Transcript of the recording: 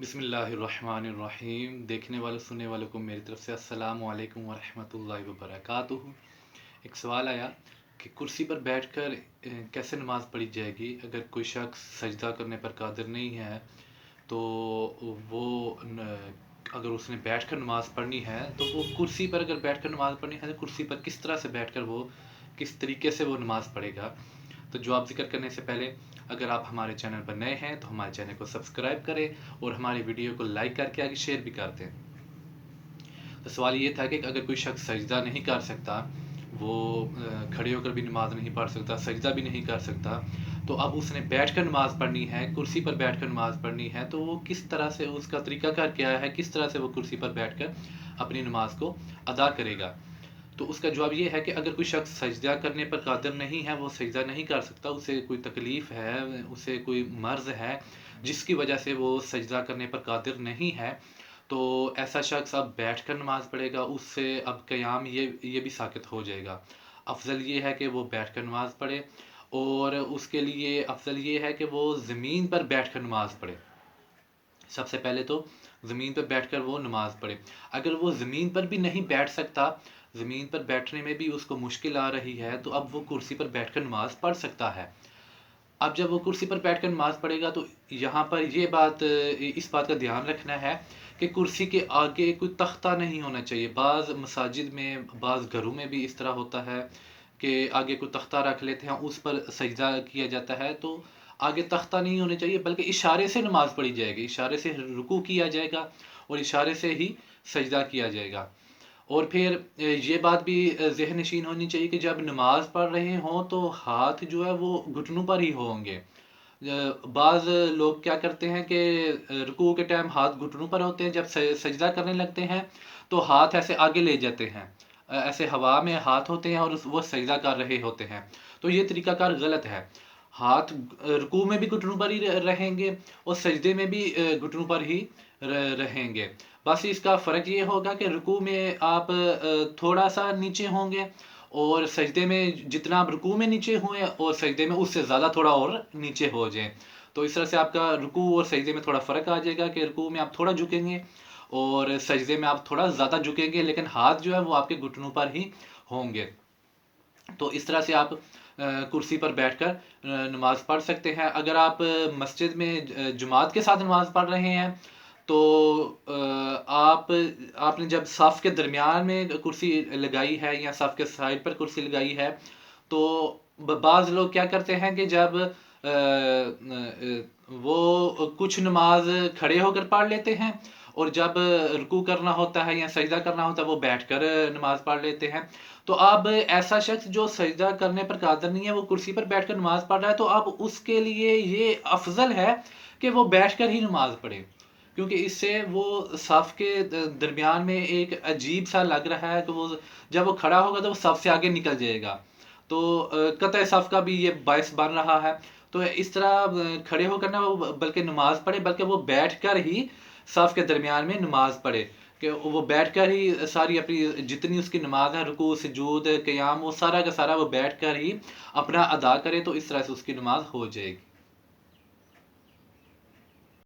बिस्मिल्लाहिर्रहमानिर्रहीम। देखने वालों सुनने वालों को मेरी तरफ से अस्सलामु अलैकुम वरहमतुल्लाहि वबरकातुहू। एक सवाल आया कि कुर्सी पर बैठकर कैसे नमाज़ पढ़ी जाएगी अगर कोई शख्स सजदा करने पर कादिर नहीं है। तो वो अगर उसने बैठकर नमाज़ पढ़नी है तो वो कुर्सी पर अगर बैठकर नमाज़ पढ़नी है तो कुर्सी पर किस तरह से बैठकर वो किस तरीके से वो नमाज़ पढ़ेगा। तो जवाब ज़िक्र करने से पहले अगर आप हमारे चैनल पर नए हैं तो हमारे चैनल को सब्सक्राइब करें और हमारी वीडियो को लाइक करके आगे शेयर भी कर दें। तो सवाल ये था कि अगर कोई शख्स सजदा नहीं कर सकता, वो खड़े होकर भी नमाज नहीं पढ़ सकता, सजदा भी नहीं कर सकता, तो अब उसने बैठकर नमाज़ पढ़नी है, कुर्सी पर बैठकर नमाज़ पढ़नी है, तो वो किस तरह से उसका तरीक़ाकार क्या है, किस तरह से वो कुर्सी पर बैठकर अपनी नमाज को अदा करेगा। तो उसका जवाब ये है कि अगर कोई शख्स सजदा करने पर कादिर नहीं है, वो सजदा नहीं कर सकता, उसे कोई तकलीफ़ है, उसे कोई मर्ज़ है जिसकी वजह से वो सजदा करने पर कादिर नहीं है, तो ऐसा शख्स अब बैठकर नमाज़ पढ़ेगा। उससे अब क़याम ये भी साक़ित हो जाएगा। अफ़ज़ल ये है कि वो बैठकर नमाज़ पढ़े और उसके लिए अफ़ज़ल ये है कि वो ज़मीन पर बैठकर नमाज़ पढ़े। सबसे पहले तो ज़मीन पर बैठकर वो नमाज़ पढ़े। अगर वो ज़मीन पर भी नहीं बैठ सकता, ज़मीन पर बैठने में भी उसको मुश्किल आ रही है, तो अब वो कुर्सी पर बैठकर नमाज़ पढ़ सकता है। अब जब वो कुर्सी पर बैठकर नमाज़ पढ़ेगा तो यहाँ पर इस बात का ध्यान रखना है कि कुर्सी के आगे कोई तख्ता नहीं होना चाहिए। बाज़ मसाजिद में, बाज़ घरों में भी इस तरह होता है कि आगे कोई तख्ता रख लेते हैं, उस पर सजदा किया जाता है। तो आगे तख्ता नहीं होना चाहिए, बल्कि इशारे से नमाज़ पढ़ी जाएगी, इशारे से रुकू किया जाएगा और इशारे से ही सजदा किया जाएगा। और फिर ये बात भी ज़हन नशीन होनी चाहिए कि जब नमाज़ पढ़ रहे हों तो हाथ जो है वो घुटनों पर ही होंगे। बाज़ लोग क्या करते हैं कि रुकू के टाइम हाथ घुटनों पर होते हैं, जब सजदा करने लगते हैं तो हाथ ऐसे आगे ले जाते हैं, ऐसे हवा में हाथ होते हैं और वो सजदा कर रहे होते हैं। तो ये तरीक़ाकार गलत है। हाथ रुकू में भी घुटनों पर ही रहेंगे और सजदे में भी घुटनों पर ही रहेंगे। बस इसका फ़र्क ये होगा कि रुकू में आप थोड़ा सा नीचे होंगे और सजदे में जितना आप रुकू में नीचे हुए और सजदे में उससे ज़्यादा थोड़ा और नीचे हो जाएं। तो इस तरह से आपका रुकू और सजदे में थोड़ा फ़र्क आ जाएगा कि रुकू में आप थोड़ा झुकेंगे और सजदे में आप थोड़ा ज़्यादा झुकेंगे, लेकिन हाथ जो है वो आपके घुटनों पर ही होंगे। तो इस तरह से आप कुर्सी पर बैठकर नमाज़ पढ़ सकते हैं। अगर आप मस्जिद में जमात के साथ नमाज़ पढ़ रहे हैं तो आपने जब सफ़ के दरमियान में कुर्सी लगाई है या सफ़ के साइड पर कुर्सी लगाई है, तो बाज़ लोग क्या करते हैं कि जब वो कुछ नमाज खड़े होकर पढ़ लेते हैं और जब रुकू करना होता है या सजदा करना होता है वो बैठकर नमाज पढ़ लेते हैं। तो अब ऐसा शख्स जो सजदा करने पर कादिर नहीं है, वो कुर्सी पर बैठकर नमाज पढ़ रहा है, तो अब उसके लिए ये अफजल है कि वो बैठकर ही नमाज पढ़े, क्योंकि इससे वो सफ़ के दरमियान में एक अजीब सा लग रहा है कि वो जब वो खड़ा होगा तो वो सफ़ से आगे निकल जाएगा। तो कतई सफ़ का भी ये बायस बन रहा है। तो इस तरह खड़े होकर ना वो बल्कि नमाज पढ़े, बल्कि वो बैठकर ही सफ़ के दरमियान में नमाज पढ़े, कि वो बैठकर ही सारी अपनी जितनी उसकी नमाज है, रुकू सुजूद क़याम, वो सारा का सारा वो बैठकर ही अपना अदा करे, तो इस तरह से उसकी नमाज हो जाएगी।